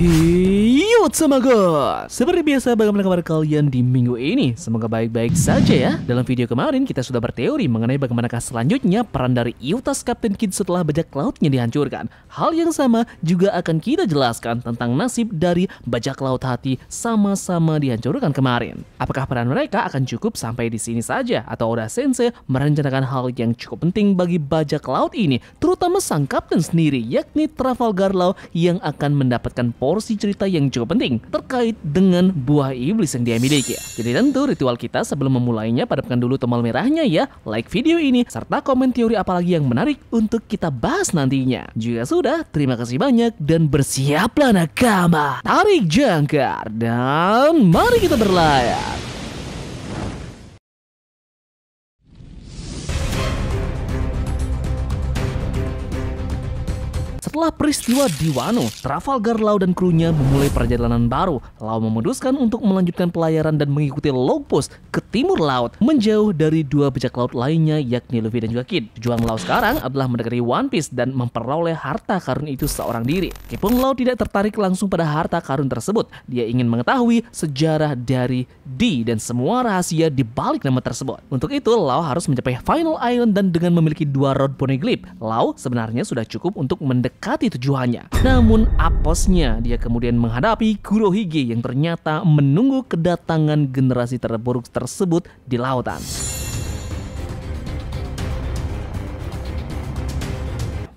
Yo sama guys, seperti biasa bagaimana kabar kalian di minggu ini? Semoga baik-baik saja ya. Dalam video kemarin kita sudah berteori mengenai bagaimanakah selanjutnya peran dari Eutas Captain Kidd setelah bajak lautnya dihancurkan. Hal yang sama juga akan kita jelaskan tentang nasib dari bajak laut hati sama-sama dihancurkan kemarin. Apakah peran mereka akan cukup sampai di sini saja atau Oda Sensei merencanakan hal yang cukup penting bagi bajak laut ini, terutama sang kapten sendiri yakni Trafalgar Law yang akan mendapatkan porsi cerita yang cukup penting terkait dengan buah iblis yang dia miliki. Jadi tentu ritual kita sebelum memulainya padamkan dulu tombol merahnya ya, like video ini, serta komen teori apalagi yang menarik untuk kita bahas nantinya. Jika sudah, terima kasih banyak dan bersiaplah nakama, tarik jangkar, dan mari kita berlayar. Setelah peristiwa di Wano, Trafalgar Law dan krunya memulai perjalanan baru. Law memutuskan untuk melanjutkan pelayaran dan mengikuti log post ke timur laut, menjauh dari dua bajak laut lainnya yakni Luffy dan juga Kid. Tujuan Law sekarang adalah mendekati One Piece dan memperoleh harta karun itu seorang diri. Meskipun Law tidak tertarik langsung pada harta karun tersebut, dia ingin mengetahui sejarah dari D dan semua rahasia di balik nama tersebut. Untuk itu, Law harus mencapai Final Island dan dengan memiliki dua rod poneglyph, Law sebenarnya sudah cukup untuk mendekati tujuannya. Namun apesnya dia kemudian menghadapi Kurohige yang ternyata menunggu kedatangan generasi terburuk tersebut di lautan.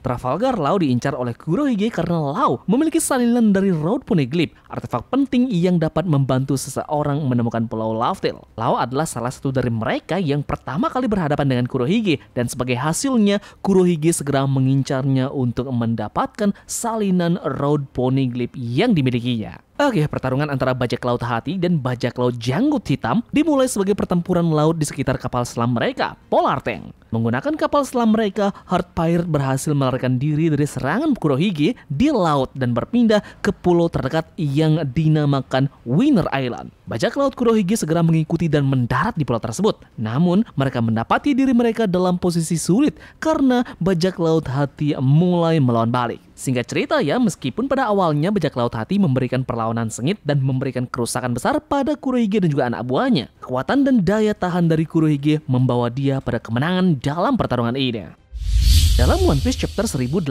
Trafalgar Law diincar oleh Kurohige karena Law memiliki salinan dari Rod Poneglyph, artefak penting yang dapat membantu seseorang menemukan Pulau Laughteil. Law adalah salah satu dari mereka yang pertama kali berhadapan dengan Kurohige, dan sebagai hasilnya Kurohige segera mengincarnya untuk mendapatkan salinan Rod Poneglyph yang dimilikinya. Oke, pertarungan antara bajak laut hati dan bajak laut janggut hitam dimulai sebagai pertempuran laut di sekitar kapal selam mereka, Polar Tank. Menggunakan kapal selam mereka, Heart Pirate berhasil melarikan diri dari serangan Kurohige di laut dan berpindah ke pulau terdekat yang dinamakan Winner Island. Bajak laut Kurohige segera mengikuti dan mendarat di pulau tersebut. Namun, mereka mendapati diri mereka dalam posisi sulit karena bajak laut hati mulai melawan balik. Singkat cerita ya, meskipun pada awalnya bajak laut hati memberikan perlawanan sengit dan memberikan kerusakan besar pada Kurohige dan juga anak buahnya, kekuatan dan daya tahan dari Kurohige membawa dia pada kemenangan dalam pertarungan ini. Dalam One Piece Chapter 1081,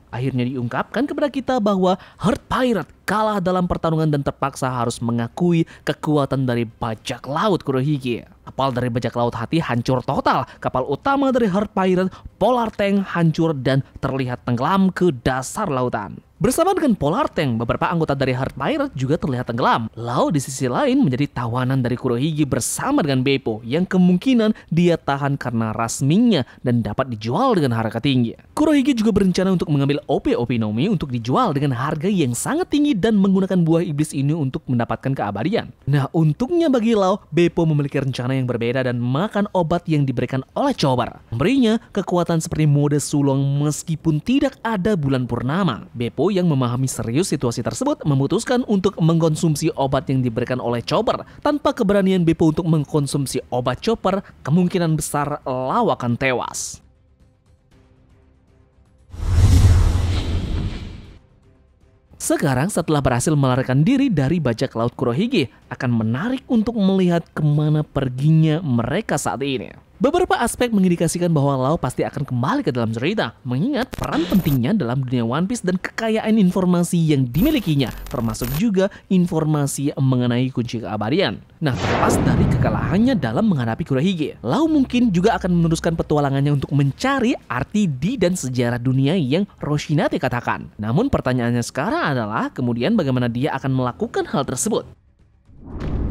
akhirnya diungkapkan kepada kita bahwa Heart Pirate kalah dalam pertarungan dan terpaksa harus mengakui kekuatan dari bajak laut Kurohige. Kapal dari bajak laut hati hancur total, kapal utama dari Heart Pirate, Polar Tank, hancur dan terlihat tenggelam ke dasar lautan. Bersama dengan Polar Tank, beberapa anggota dari Heart Pirate juga terlihat tenggelam. Lalu di sisi lain menjadi tawanan dari Kurohige bersama dengan Beppo yang kemungkinan dia tahan karena rasminya dan dapat dijual dengan harga tinggi. Kurohige juga berencana untuk mengambil OP-OP Nomi untuk dijual dengan harga yang sangat tinggi dan menggunakan buah iblis ini untuk mendapatkan keabadian. Nah, untungnya bagi Law, Beppo memiliki rencana yang berbeda dan makan obat yang diberikan oleh Chopper. Memberinya kekuatan seperti mode sulung meskipun tidak ada bulan purnama. Beppo yang memahami serius situasi tersebut memutuskan untuk mengkonsumsi obat yang diberikan oleh Chopper. Tanpa keberanian Beppo untuk mengkonsumsi obat Chopper, kemungkinan besar Law akan tewas. Sekarang setelah berhasil melarikan diri dari bajak laut Kurohige, akan menarik untuk melihat kemana perginya mereka saat ini. Beberapa aspek mengindikasikan bahwa Law pasti akan kembali ke dalam cerita, mengingat peran pentingnya dalam dunia One Piece dan kekayaan informasi yang dimilikinya, termasuk juga informasi mengenai kunci keabadian. Nah, terlepas dari kekalahannya dalam menghadapi Kurohige, Law mungkin juga akan meneruskan petualangannya untuk mencari arti di dan sejarah dunia yang Roshinate katakan. Namun pertanyaannya sekarang adalah kemudian bagaimana dia akan melakukan hal tersebut.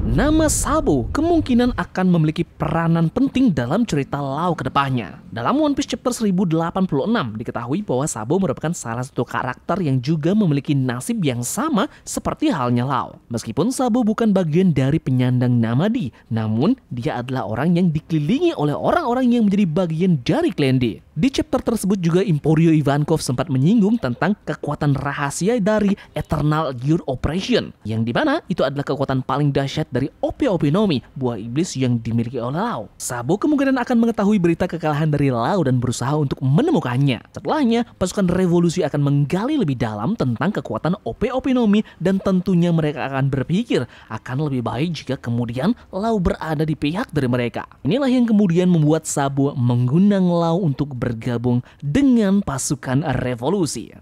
Nama Sabo kemungkinan akan memiliki peranan penting dalam cerita Law ke depannya. Dalam One Piece Chapter 1086 diketahui bahwa Sabo merupakan salah satu karakter yang juga memiliki nasib yang sama seperti halnya Law. Meskipun Sabo bukan bagian dari penyandang nama D, namun dia adalah orang yang dikelilingi oleh orang-orang yang menjadi bagian dari klan D. Di chapter tersebut juga Emporio Ivankov sempat menyinggung tentang kekuatan rahasia dari Eternal Gear Operation, yang dimana itu adalah kekuatan paling dahsyat dari OP-OP Nomi, buah iblis yang dimiliki oleh Lau. Sabo kemungkinan akan mengetahui berita kekalahan dari Lau dan berusaha untuk menemukannya. Setelahnya, pasukan revolusi akan menggali lebih dalam tentang kekuatan OP-OP Nomi dan tentunya mereka akan berpikir akan lebih baik jika kemudian Lau berada di pihak dari mereka. Inilah yang kemudian membuat Sabo mengundang Lau untuk bergabung dengan pasukan revolusi.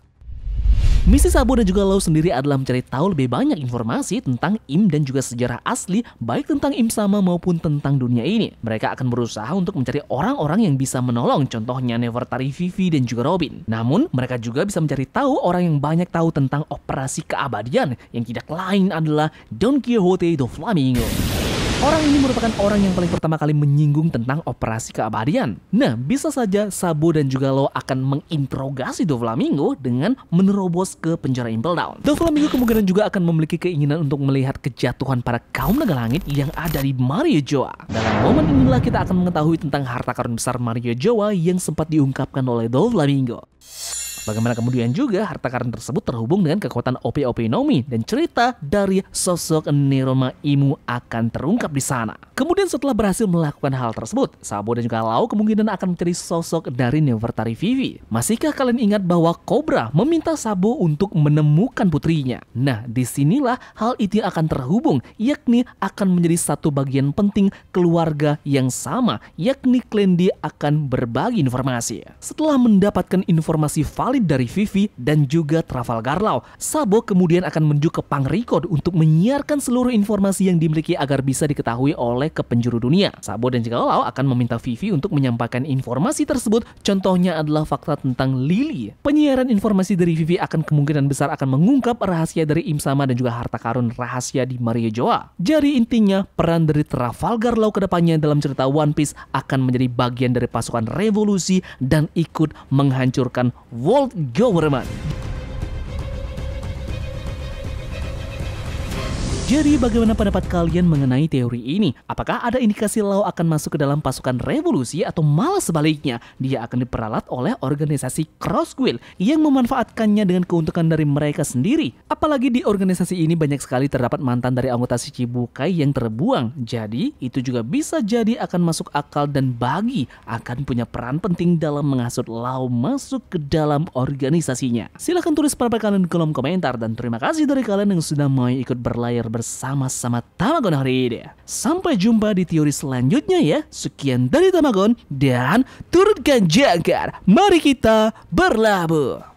Misi Sabo dan juga Lau sendiri adalah mencari tahu lebih banyak informasi tentang Im dan juga sejarah asli, baik tentang Im Sama maupun tentang dunia ini. Mereka akan berusaha untuk mencari orang-orang yang bisa menolong, contohnya Nefertari, Vivi, dan juga Robin. Namun, mereka juga bisa mencari tahu orang yang banyak tahu tentang operasi keabadian, yang tidak lain adalah Don Quixote do Flamingo. Orang ini merupakan orang yang paling pertama kali menyinggung tentang operasi keabadian. Nah, bisa saja Sabo dan juga Lau akan menginterogasi Doflamingo dengan menerobos ke penjara Impel Down. Doflamingo kemungkinan juga akan memiliki keinginan untuk melihat kejatuhan para kaum naga langit yang ada di Mario Joa. Dalam momen inilah kita akan mengetahui tentang harta karun besar Mario Joa yang sempat diungkapkan oleh Doflamingo. Bagaimana kemudian juga harta karun tersebut terhubung dengan kekuatan OP-OP Nomi dan cerita dari sosok Neroma Imu akan terungkap di sana. Kemudian setelah berhasil melakukan hal tersebut, Sabo dan juga Lau kemungkinan akan mencari sosok dari Nefertari Vivi. Masihkah kalian ingat bahwa Cobra meminta Sabo untuk menemukan putrinya? Nah, disinilah hal itu akan terhubung, yakni akan menjadi satu bagian penting keluarga yang sama, yakni Klendi akan berbagi informasi. Setelah mendapatkan informasi valid dari Vivi dan juga Trafalgar Law, Sabo kemudian akan menuju ke Pangrikod untuk menyiarkan seluruh informasi yang dimiliki agar bisa diketahui oleh kepenjuru dunia. Sabo dan juga Law akan meminta Vivi untuk menyampaikan informasi tersebut, contohnya adalah fakta tentang Lily. Penyiaran informasi dari Vivi akan kemungkinan besar akan mengungkap rahasia dari Im Sama dan juga harta karun rahasia di Mario Joa. Jadi intinya, peran dari Trafalgar Law kedepannya dalam cerita One Piece akan menjadi bagian dari pasukan revolusi dan ikut menghancurkan World Government. Jadi bagaimana pendapat kalian mengenai teori ini? Apakah ada indikasi Lau akan masuk ke dalam pasukan revolusi atau malah sebaliknya dia akan diperalat oleh organisasi Cross Guild yang memanfaatkannya dengan keuntungan dari mereka sendiri? Apalagi di organisasi ini banyak sekali terdapat mantan dari anggota Shichibukai yang terbuang. Jadi itu juga bisa jadi akan masuk akal dan bagi akan punya peran penting dalam menghasut Lau masuk ke dalam organisasinya. Silahkan tulis pendapat kalian di kolom komentar dan terima kasih dari kalian yang sudah mau ikut berlayar bersama-sama Tamagon hari ini. Sampai jumpa di teori selanjutnya ya. Sekian dari Tamagon dan turunkan jangkar. Mari kita berlabuh.